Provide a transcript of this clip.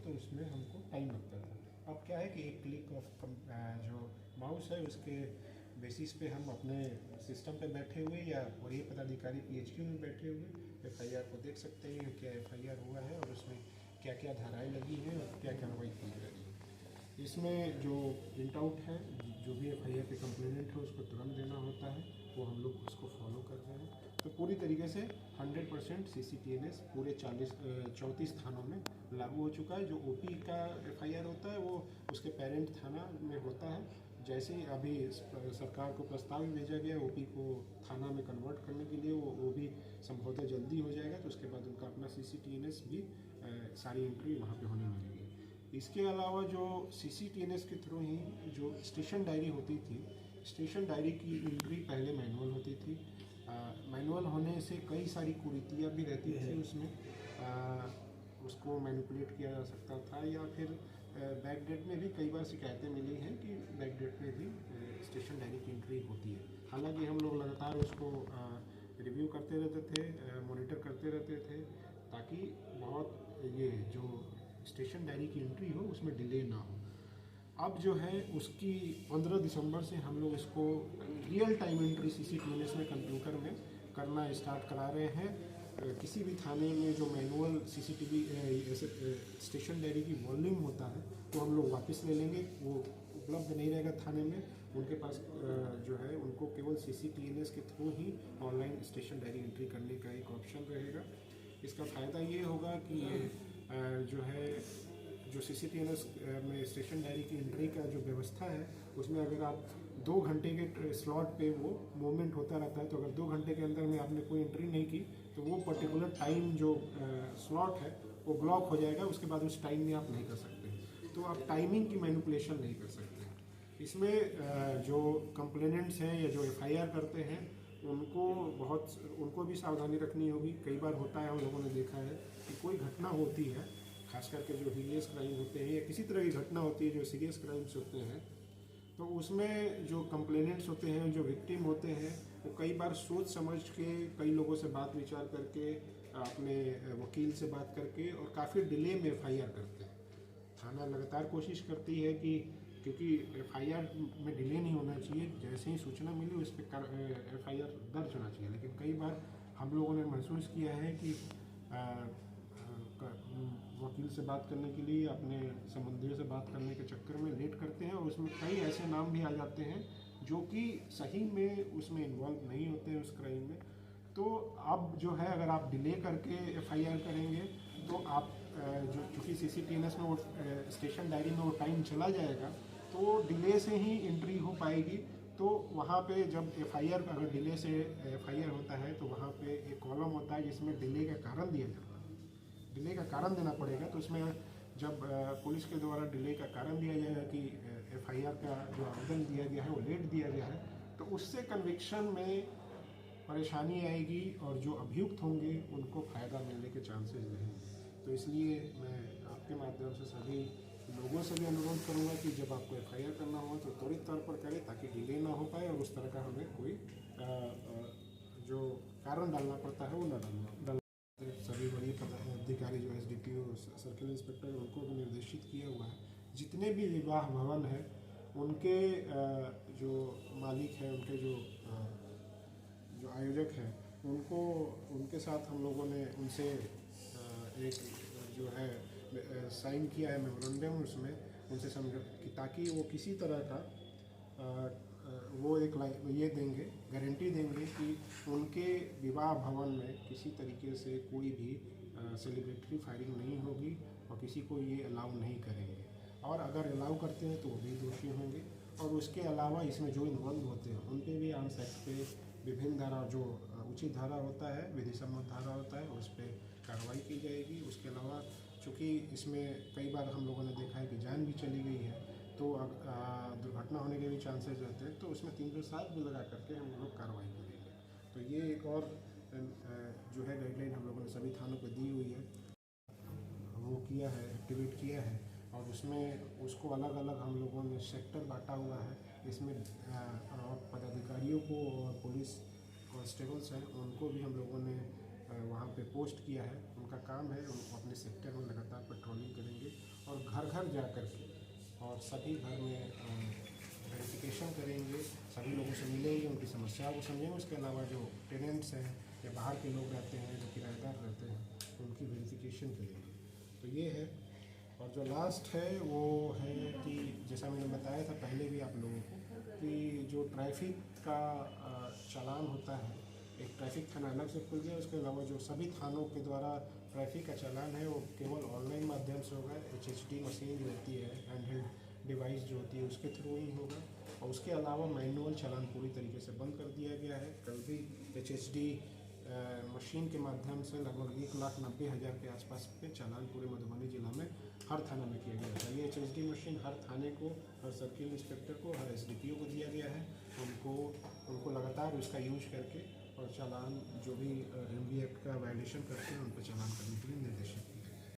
तो उसमें हमको टाइम लगता था। अब क्या है कि एक क्लिक ऑफ जो माउस है उसके बेसिस पे हम अपने सिस्टम पे बैठे हुए या वरीय पदाधिकारी PHQ में बैठे हुए FIR को देख सकते हैं, क्या FIR हुआ है और उसमें क्या क्या धाराएं लगी हैं और क्या कार्रवाई की जा रही है। इसमें जो प्रिंट आउट है, जो भी FIR पे कंप्लेनेंट है उसको तुरंत देना होता है, वो हम लोग उसको फॉलो कर रहे हैं। तो पूरी तरीके से 100% CCTNS पूरे 34 थानों में लागू हो चुका है। जो OP का FIR होता है वो उसके पेरेंट थाना में होता है। जैसे ही अभी सरकार को प्रस्ताव भेजा गया OP को थाना में कन्वर्ट करने के लिए, वो भी संभवतः जल्दी हो जाएगा। तो उसके बाद उनका अपना CCTNS भी सारी एंट्री वहाँ पे होने लगेगी। इसके अलावा जो CCTNS के थ्रू ही जो स्टेशन डायरी होती थी, स्टेशन डायरी की एंट्री पहले मैनुअल होती थी। मैनुअल होने से कई सारी कुरीतियाँ भी रहती थी उसमें, उसको मैनिपुलेट किया जा सकता था, या फिर बैक डेट में भी कई बार शिकायतें मिली हैं कि बैक डेट में भी स्टेशन डायरी की एंट्री होती है। हालांकि हम लोग लगातार उसको रिव्यू करते रहते थे, मॉनिटर करते रहते थे, ताकि बहुत ये जो स्टेशन डायरी की एंट्री हो उसमें डिले ना हो। अब जो है उसकी 15 दिसंबर से हम लोग इसको रियल टाइम एंट्री CCTNS में कंप्यूटर में करना स्टार्ट करा रहे हैं। किसी भी थाने में जो मैनुअल CCTV स्टेशन डायरी की वॉल्यूम होता है वो हम लोग वापस ले लेंगे, वो उपलब्ध नहीं रहेगा थाने में। उनके पास जो है उनको केवल CCTNS के थ्रू ही ऑनलाइन स्टेशन डायरी एंट्री करने का एक ऑप्शन रहेगा। इसका फ़ायदा ये होगा कि जो है जो CCTNS में स्टेशन डायरी की एंट्री का जो व्यवस्था है उसमें अगर आप 2 घंटे के स्लॉट पे वो मूवमेंट होता रहता है, तो अगर 2 घंटे के अंदर में आपने कोई एंट्री नहीं की तो वो पर्टिकुलर टाइम जो स्लॉट है वो ब्लॉक हो जाएगा। उसके बाद उस टाइम में आप नहीं कर सकते, तो आप टाइमिंग की मैनिपुलेशन नहीं कर सकते। इसमें जो कंप्लेनेंट्स हैं या जो FIR करते हैं उनको भी सावधानी रखनी होगी। कई बार होता है, हम लोगों ने देखा है कि कोई घटना होती है, खास करके जो हीनियस क्राइम होते हैं या किसी तरह की घटना होती है जो सीरियस क्राइम्स होते हैं, तो उसमें जो कंप्लेनेंट्स होते हैं, जो विक्टिम होते हैं, वो कई बार सोच समझ के कई लोगों से बात विचार करके, अपने वकील से बात करके और काफ़ी डिले में FIR करते हैं। थाना लगातार कोशिश करती है कि क्योंकि FIR में डिले नहीं होना चाहिए, जैसे ही सूचना मिली उस पर FIR दर्ज होना चाहिए। लेकिन कई बार हम लोगों ने महसूस किया है कि वकील से बात करने के लिए अपने संबंधियों से बात करने के चक्कर में लेट करते हैं और उसमें कई ऐसे नाम भी आ जाते हैं जो कि सही में उसमें इन्वॉल्व नहीं होते हैं उस क्राइम में। तो अब जो है अगर आप डिले करके FIR करेंगे तो आप जो चूँकि CCTNS में वो स्टेशन डायरी में वो टाइम चला जाएगा, तो डिले से ही एंट्री हो पाएगी। तो वहाँ पे जब FIR अगर डिले से FIR होता है तो वहाँ पे एक कॉलम होता है जिसमें डिले का कारण दिया जाता है, डिले का कारण देना पड़ेगा। तो उसमें जब पुलिस के द्वारा डिले का कारण दिया जाएगा कि FIR का जो आवेदन दिया गया है वो लेट दिया गया है, तो उससे कन्विक्शन में परेशानी आएगी और जो अभियुक्त होंगे उनको फ़ायदा मिलने के चांसेस रहेंगे। तो इसलिए मैं आपके माध्यम से सभी लोगों से भी अनुरोध करूंगा कि जब आपको FIR करना हो तो त्वरित तौर पर करें, ताकि डिले ना हो पाए और उस तरह का हमें कोई जो कारण डालना पड़ता है वो न डालना। सभी बड़ी अधिकारी जो SDPO सर्किल इंस्पेक्टर उनको भी निर्देशित किया हुआ है, जितने भी विवाह भवन हैं उनके जो मालिक हैं, उनके जो आयोजक हैं, उनके साथ हम लोगों ने उनसे एक जो है साइन किया है मेमोरेंडम, उसमें उनसे समझ कि ताकि वो किसी तरह का वो एक ये देंगे, गारंटी देंगे कि उनके विवाह भवन में किसी तरीके से कोई भी सेलिब्रेटरी फायरिंग नहीं होगी और किसी को ये अलाउ नहीं करेंगे, और अगर अलाउ करते हैं तो वो भी दोषी होंगे। और उसके अलावा इसमें जो इन्वॉल्व होते हैं उन पर भी आर्म्स एक्ट पे विभिन्न धारा, जो उचित धारा होता है, विधि सम्मत धारा होता है, उस पर कार्रवाई की जाएगी। उसके अलावा चूँकि इसमें कई बार हम लोगों ने देखा है कि जान भी चली गई है, तो दुर्घटना होने के भी चांसेस रहते हैं, तो उसमें 307 भी लगा करके हम लोग कार्रवाई करेंगे। तो ये एक और जो है गाइडलाइन हम लोगों ने सभी थानों को दी हुई है, वो किया है, एक्टिवेट किया है, और उसमें उसको अलग अलग हम लोगों ने सेक्टर बांटा हुआ है। इसमें पदाधिकारियों को और पुलिस कांस्टेबल्स हैं उनको भी हम लोगों ने वहाँ पे पोस्ट किया है। उनका काम है, उनको अपने सेक्टर में लगातार पेट्रोलिंग करेंगे घर घर जा कर के और सभी घर में वेरिफिकेशन करेंगे, सभी लोगों से मिलेंगे, उनकी समस्याओं को समझेंगे। उसके अलावा जो टेनेंट्स हैं या बाहर के लोग रहते हैं, जो किराएदार रहते हैं, उनकी वेरिफिकेशन करेंगे। तो ये है। और जो लास्ट है वो है कि जैसा मैंने बताया था पहले भी आप लोगों को कि जो ट्रैफिक का चालान होता है, एक ट्रैफिक थाना अलग से खुल गया। उसके अलावा जो सभी थानों के द्वारा ट्रैफिक का चालान है वो केवल ऑनलाइन माध्यम से होगा। HHD मशीन जो होती है, हैंडहेल्ड डिवाइस जो होती है, उसके थ्रू ही होगा। और उसके अलावा मैनुअल चालान पूरी तरीके से बंद कर दिया गया है। कल भी HHD मशीन के माध्यम से लगभग 1,90,000 के आसपास के चालान पूरे मधुबनी जिला में हर थाना में किया गया था। ये HHD मशीन हर थाने को, हर सर्किल इंस्पेक्टर को, हर SDPO को दिया गया है। उनको लगातार उसका यूज करके और चालान जो भी MB एक्ट का वायलेशन करते हैं उन पर चालान करने के लिए निर्देशित